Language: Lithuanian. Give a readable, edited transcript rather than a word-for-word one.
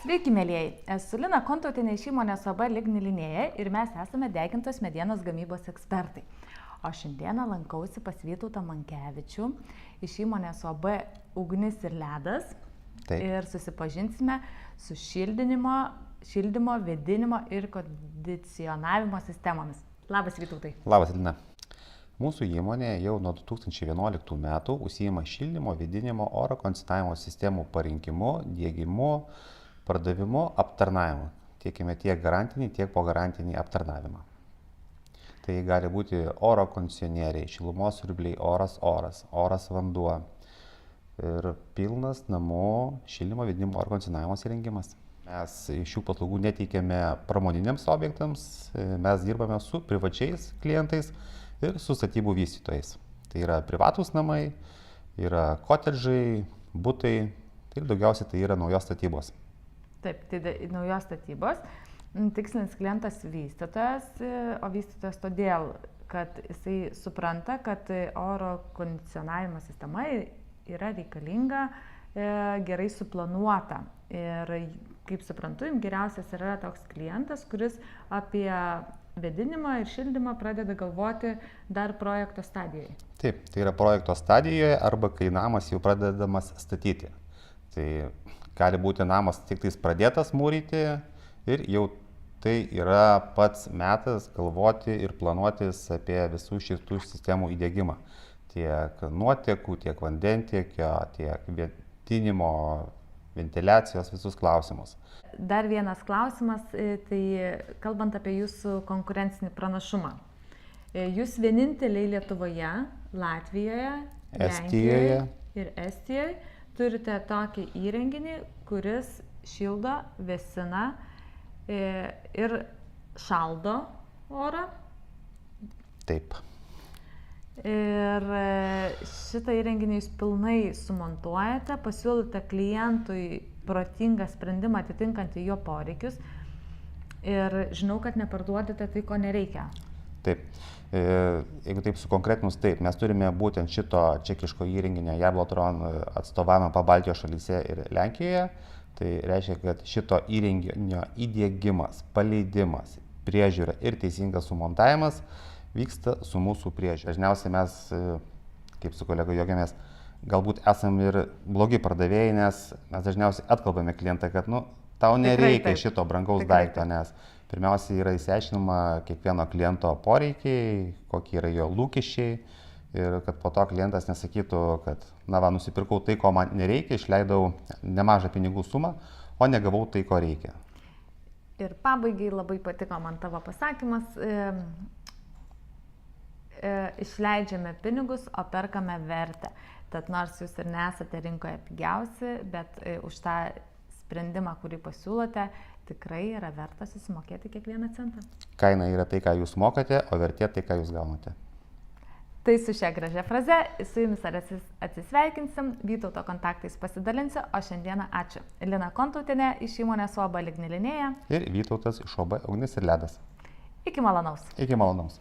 Sveiki, mėlyjei. Esu Lina Kontautinė iš įmonės OB Lignilinėje ir mes esame degintos medienos gamybos ekspertai. O šiandieną lankausi pas Vytautą Mankevičių iš įmonės OB Ugnis ir Ledas. Taip. Ir susipažinsime su šildymo, vėdinimo ir kondicionavimo sistemomis. Labas, Vytautai. Labas, Lina. Mūsų įmonė jau nuo 2011 metų užsiima šildymo, vėdinimo, oro kondicionavimo sistemų parinkimu, diegimu, pardavimu, aptarnavimu. Tiekime tiek garantinį, tiek po garantinį aptarnavimą. Tai gali būti oro kondicionieriai, šilumos siurbliai, oras vanduo ir pilnas namų šildymo, vėdinimo, oro kondicionavimo įrengimas. Mes šių paslaugų neteikiame pramoniniams objektams, mes dirbame su privačiais klientais ir su statybų vystytojais. Tai yra privatūs namai, yra kotedžai, butai ir daugiausiai tai yra naujos statybos. Taip, tai naujos statybos. Tikslinis klientas vystytojas, o vystytojas todėl, kad jisai supranta, kad oro kondicionavimo sistema yra reikalinga, gerai suplanuota. Ir kaip suprantu, jums geriausias yra toks klientas, kuris apie vėdinimą ir šildymą pradeda galvoti dar projekto stadijoje. Taip, tai yra projekto stadijoje arba kai namas jau pradedamas statyti. Tai gali būti namas tik tais pradėtas mūryti ir jau tai yra pats metas galvoti ir planuotis apie visų šitų sistemų įdiegimą. Tiek nuotekų, tiek vandentiekio, tiek vėdinimo, ventiliacijos, visus klausimus. Dar vienas klausimas, tai kalbant apie jūsų konkurencinį pranašumą. Jūs vieninteliai Lietuvoje, Latvijoje, Estijoje ir Estijoje turite tokį įrenginį, kuris šildo, vėsina ir šaldo orą. Taip. Ir šitą įrenginį jūs pilnai sumontuojate, pasiūlote klientui protingą sprendimą atitinkantį jo poreikius ir žinau, kad neparduodate tai, ko nereikia. Taip. Jeigu taip sukonkretinus, taip, mes turime būtent šito čekiško įrenginio Jablotron atstovavimą Pabaltijos šalyse ir Lenkijoje. Tai reiškia, kad šito įrenginio įdiegimas, paleidimas, priežiūra ir teisingas sumontavimas vyksta su mūsų priežiūra. Dažniausiai mes, kaip su kolega juokiamės, galbūt esame ir blogi pardavėjai, nes mes dažniausiai atkalbame klientą, kad tau nereikia šito brangaus daikto, nes pirmiausia yra įsiaiškinama kiekvieno kliento poreikiai, kokie yra jo lūkesčiai ir kad po to klientas nesakytų, kad nusipirkau tai, ko man nereikia, išleidau nemažą pinigų sumą, o negavau tai, ko reikia. Ir pabaigai labai patiko man tavo pasakymas. Išleidžiame pinigus, o perkame vertę. Tad nors jūs ir nesate rinkoje pigiausi, bet už tą sprendimą, kurį pasiūlote, tikrai yra verta susimokėti kiekvieną centą. Kaina yra tai, ką jūs mokate, o vertė tai, ką jūs gaunate. Tai su šia gražia fraze su jumis atsisveikinsim, Vytauto kontaktais pasidalinsiu, o šiandieną ačiū. Lina Kontautinė iš įmonės OB Lignilinėje ir Vytautas iš OB Ugnis ir Ledas. Iki malonaus. Iki malonaus.